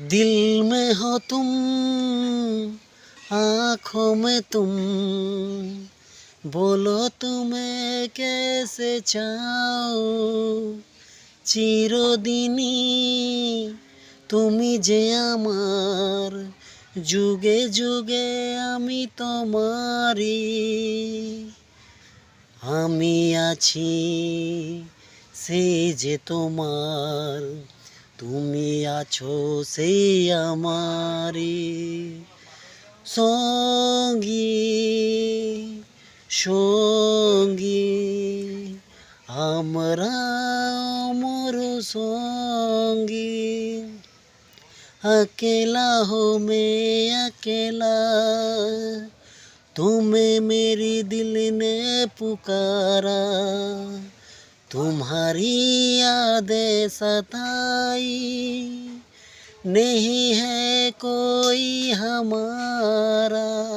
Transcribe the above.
दिल में हो तुम, आँखों में तुम, बोलो तुम्हें कैसे চাও চিরদিনই তুমি যে আমার, যুগে যুগে আমি তোমারই। আমি আছি সেই যে তোমার, তুমি আছো সেই আমারই সঙ্গী সঙ্গী। আমরা অমর সঙ্গী। अकेला हो मैं अकेला, तुम्हें मेरी दिल ने पुकारा, तुम्हारी यादें सताई, नहीं है कोई हमारा।